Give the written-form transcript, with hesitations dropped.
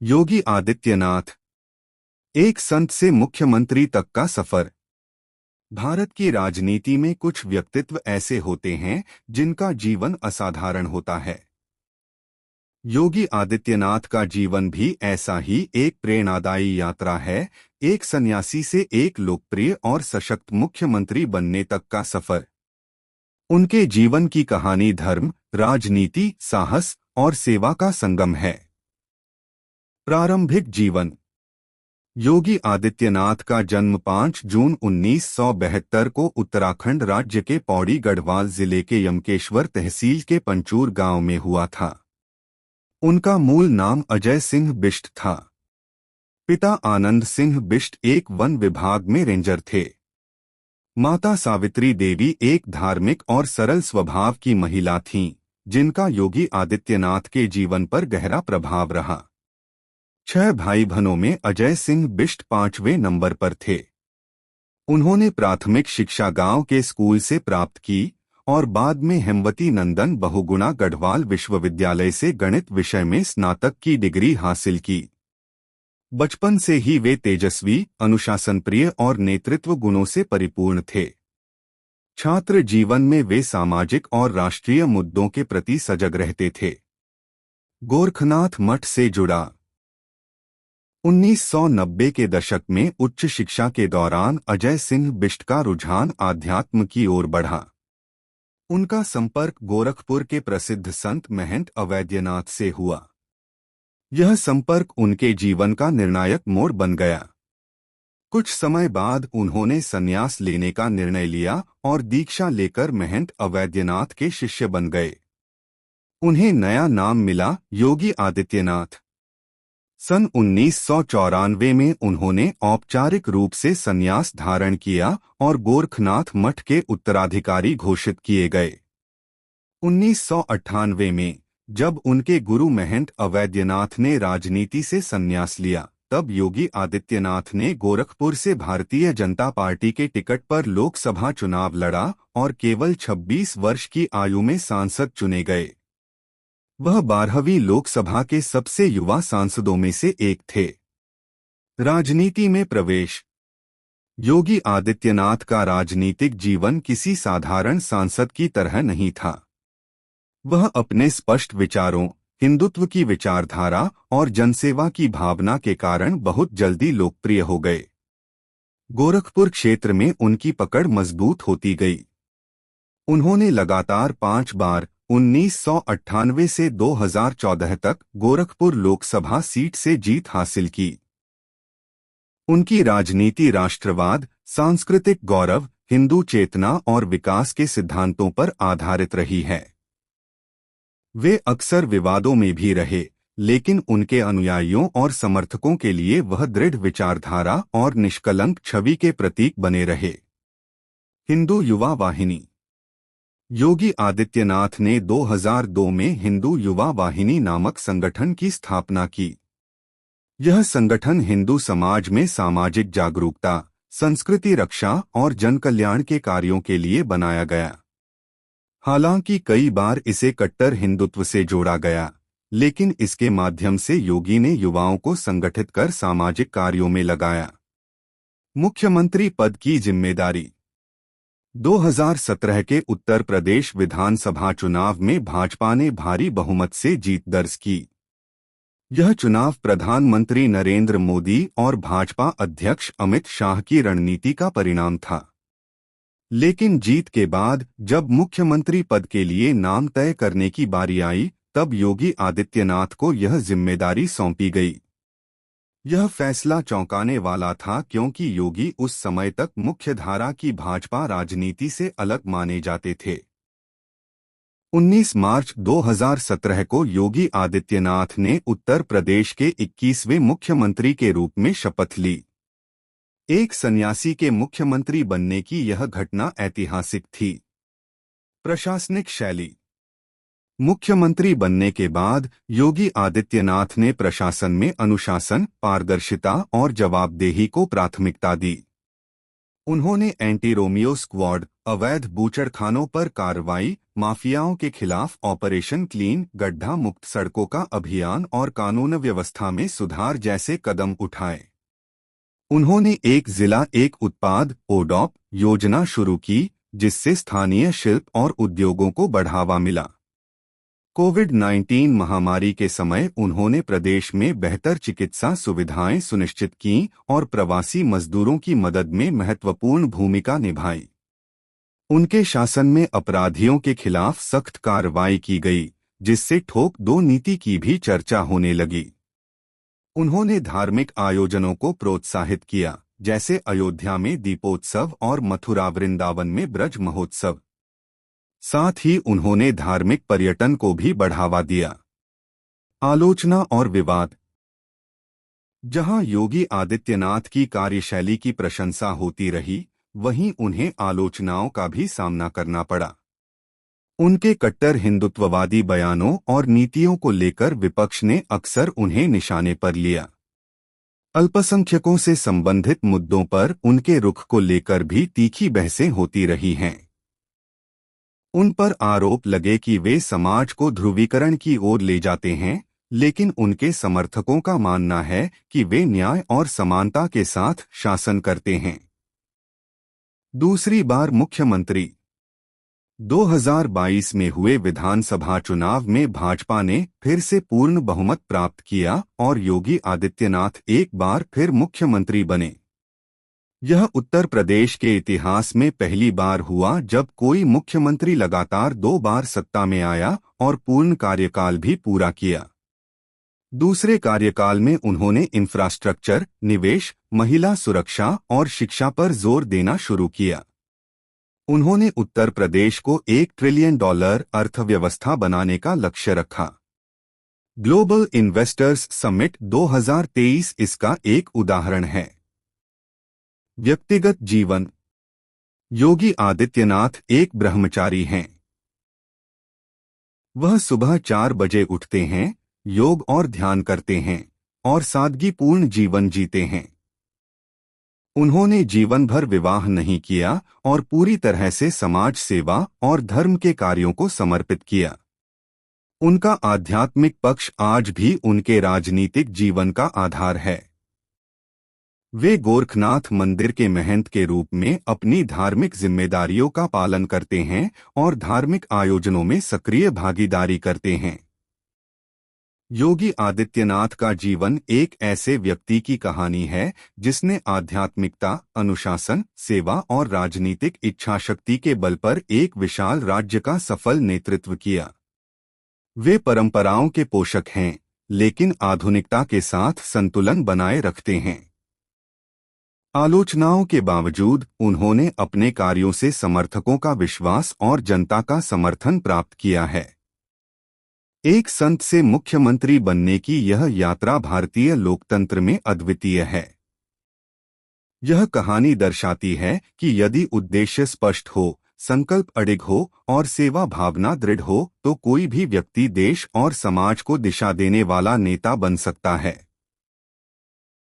योगी आदित्यनाथ, एक संत से मुख्यमंत्री तक का सफर। भारत की राजनीति में कुछ व्यक्तित्व ऐसे होते हैं जिनका जीवन असाधारण होता है। योगी आदित्यनाथ का जीवन भी ऐसा ही एक प्रेरणादायी यात्रा है, एक सन्यासी से एक लोकप्रिय और सशक्त मुख्यमंत्री बनने तक का सफर। उनके जीवन की कहानी धर्म, राजनीति, साहस और सेवा का संगम है। प्रारंभिक जीवन। योगी आदित्यनाथ का जन्म 5 जून 1972 को उत्तराखंड राज्य के पौड़ी गढ़वाल जिले के यमकेश्वर तहसील के पंचूर गांव में हुआ था। उनका मूल नाम अजय सिंह बिष्ट था। पिता आनंद सिंह बिष्ट एक वन विभाग में रेंजर थे। माता सावित्री देवी एक धार्मिक और सरल स्वभाव की महिला थीं, जिनका योगी आदित्यनाथ के जीवन पर गहरा प्रभाव रहा। 6 भाई बहनों में अजय सिंह बिष्ट 5वें नंबर पर थे। उन्होंने प्राथमिक शिक्षा गांव के स्कूल से प्राप्त की और बाद में हेमवती नंदन बहुगुणा गढ़वाल विश्वविद्यालय से गणित विषय में स्नातक की डिग्री हासिल की। बचपन से ही वे तेजस्वी, अनुशासनप्रिय और नेतृत्व गुणों से परिपूर्ण थे। छात्र जीवन में वे सामाजिक और राष्ट्रीय मुद्दों के प्रति सजग रहते थे। गोरखनाथ मठ से जुड़ा। 1990 के दशक में उच्च शिक्षा के दौरान अजय सिंह बिष्ट का रुझान आध्यात्म की ओर बढ़ा। उनका संपर्क गोरखपुर के प्रसिद्ध संत महंत अवैद्यनाथ से हुआ। यह संपर्क उनके जीवन का निर्णायक मोड़ बन गया। कुछ समय बाद उन्होंने संन्यास लेने का निर्णय लिया और दीक्षा लेकर महंत अवैद्यनाथ के शिष्य बन गए। उन्हें नया नाम मिला, योगी आदित्यनाथ। सन 1994 में उन्होंने औपचारिक रूप से संन्यास धारण किया और गोरखनाथ मठ के उत्तराधिकारी घोषित किए गए। 1998 में जब उनके गुरु महंत अवैद्यनाथ ने राजनीति से संन्यास लिया, तब योगी आदित्यनाथ ने गोरखपुर से भारतीय जनता पार्टी के टिकट पर लोकसभा चुनाव लड़ा और केवल 26 वर्ष की आयु में सांसद चुने गए। वह 12वीं लोकसभा के सबसे युवा सांसदों में से एक थे। राजनीति में प्रवेश। योगी आदित्यनाथ का राजनीतिक जीवन किसी साधारण सांसद की तरह नहीं था। वह अपने स्पष्ट विचारों, हिंदुत्व की विचारधारा और जनसेवा की भावना के कारण बहुत जल्दी लोकप्रिय हो गए। गोरखपुर क्षेत्र में उनकी पकड़ मजबूत होती गई। उन्होंने लगातार 5 बार 1998 से 2014 तक गोरखपुर लोकसभा सीट से जीत हासिल की। उनकी राजनीति राष्ट्रवाद, सांस्कृतिक गौरव, हिंदू चेतना और विकास के सिद्धांतों पर आधारित रही है। वे अक्सर विवादों में भी रहे, लेकिन उनके अनुयायियों और समर्थकों के लिए वह दृढ़ विचारधारा और निष्कलंक छवि के प्रतीक बने रहे। हिंदू युवा वाहिनी। योगी आदित्यनाथ ने 2002 में हिंदू युवा वाहिनी नामक संगठन की स्थापना की। यह संगठन हिंदू समाज में सामाजिक जागरूकता, संस्कृति रक्षा और जनकल्याण के कार्यों के लिए बनाया गया। हालांकि कई बार इसे कट्टर हिंदुत्व से जोड़ा गया, लेकिन इसके माध्यम से योगी ने युवाओं को संगठित कर सामाजिक कार्यों में लगाया। मुख्यमंत्री पद की जिम्मेदारी। 2017 के उत्तर प्रदेश विधानसभा चुनाव में भाजपा ने भारी बहुमत से जीत दर्ज की। यह चुनाव प्रधानमंत्री नरेंद्र मोदी और भाजपा अध्यक्ष अमित शाह की रणनीति का परिणाम था। लेकिन जीत के बाद जब मुख्यमंत्री पद के लिए नाम तय करने की बारी आई, तब योगी आदित्यनाथ को यह जिम्मेदारी सौंपी गई। यह फैसला चौंकाने वाला था, क्योंकि योगी उस समय तक मुख्यधारा की भाजपा राजनीति से अलग माने जाते थे। 19 मार्च 2017 को योगी आदित्यनाथ ने उत्तर प्रदेश के 21वें मुख्यमंत्री के रूप में शपथ ली। एक सन्यासी के मुख्यमंत्री बनने की यह घटना ऐतिहासिक थी। प्रशासनिक शैली। मुख्यमंत्री बनने के बाद योगी आदित्यनाथ ने प्रशासन में अनुशासन, पारदर्शिता और जवाबदेही को प्राथमिकता दी। उन्होंने एंटी रोमियो स्क्वाड, अवैध बूचड़खानों पर कार्रवाई, माफियाओं के खिलाफ ऑपरेशन क्लीन, गड्ढा मुक्त सड़कों का अभियान और कानून व्यवस्था में सुधार जैसे कदम उठाए। उन्होंने एक जिला एक उत्पाद ओडॉप योजना शुरू की, जिससे स्थानीय शिल्प और उद्योगों को बढ़ावा मिला। कोविड-19 महामारी के समय उन्होंने प्रदेश में बेहतर चिकित्सा सुविधाएं सुनिश्चित की और प्रवासी मजदूरों की मदद में महत्वपूर्ण भूमिका निभाई। उनके शासन में अपराधियों के खिलाफ सख्त कार्रवाई की गई, जिससे ठोक दो नीति की भी चर्चा होने लगी। उन्होंने धार्मिक आयोजनों को प्रोत्साहित किया, जैसे अयोध्या में दीपोत्सव और मथुरा वृंदावन में ब्रज महोत्सव। साथ ही उन्होंने धार्मिक पर्यटन को भी बढ़ावा दिया। आलोचना और विवाद। जहां योगी आदित्यनाथ की कार्यशैली की प्रशंसा होती रही, वहीं उन्हें आलोचनाओं का भी सामना करना पड़ा। उनके कट्टर हिंदुत्ववादी बयानों और नीतियों को लेकर विपक्ष ने अक्सर उन्हें निशाने पर लिया। अल्पसंख्यकों से संबंधित मुद्दों पर उनके रुख को लेकर भी तीखी बहसें होती रही हैं। उन पर आरोप लगे कि वे समाज को ध्रुवीकरण की ओर ले जाते हैं, लेकिन उनके समर्थकों का मानना है कि वे न्याय और समानता के साथ शासन करते हैं। दूसरी बार मुख्यमंत्री। 2022 में हुए विधानसभा चुनाव में भाजपा ने फिर से पूर्ण बहुमत प्राप्त किया और योगी आदित्यनाथ एक बार फिर मुख्यमंत्री बने। यह उत्तर प्रदेश के इतिहास में पहली बार हुआ जब कोई मुख्यमंत्री लगातार 2 बार सत्ता में आया और पूर्ण कार्यकाल भी पूरा किया। दूसरे कार्यकाल में उन्होंने इंफ्रास्ट्रक्चर, निवेश, महिला सुरक्षा और शिक्षा पर जोर देना शुरू किया। उन्होंने उत्तर प्रदेश को $1 ट्रिलियन अर्थव्यवस्था बनाने का लक्ष्य रखा। ग्लोबल इन्वेस्टर्स समिट 2023 इसका एक उदाहरण है। व्यक्तिगत जीवन। योगी आदित्यनाथ एक ब्रह्मचारी हैं। वह सुबह 4 बजे उठते हैं, योग और ध्यान करते हैं और सादगीपूर्ण जीवन जीते हैं। उन्होंने जीवन भर विवाह नहीं किया और पूरी तरह से समाज सेवा और धर्म के कार्यों को समर्पित किया। उनका आध्यात्मिक पक्ष आज भी उनके राजनीतिक जीवन का आधार है। वे गोरखनाथ मंदिर के महंत के रूप में अपनी धार्मिक जिम्मेदारियों का पालन करते हैं और धार्मिक आयोजनों में सक्रिय भागीदारी करते हैं। योगी आदित्यनाथ का जीवन एक ऐसे व्यक्ति की कहानी है जिसने आध्यात्मिकता, अनुशासन, सेवा और राजनीतिक इच्छाशक्ति के बल पर एक विशाल राज्य का सफल नेतृत्व किया। वे परंपराओं के पोषक हैं, लेकिन आधुनिकता के साथ संतुलन बनाए रखते हैं। आलोचनाओं के बावजूद उन्होंने अपने कार्यों से समर्थकों का विश्वास और जनता का समर्थन प्राप्त किया है। एक संत से मुख्यमंत्री बनने की यह यात्रा भारतीय लोकतंत्र में अद्वितीय है। यह कहानी दर्शाती है कि यदि उद्देश्य स्पष्ट हो, संकल्प अडिग हो और सेवा भावना दृढ़ हो, तो कोई भी व्यक्ति देश और समाज को दिशा देने वाला नेता बन सकता है।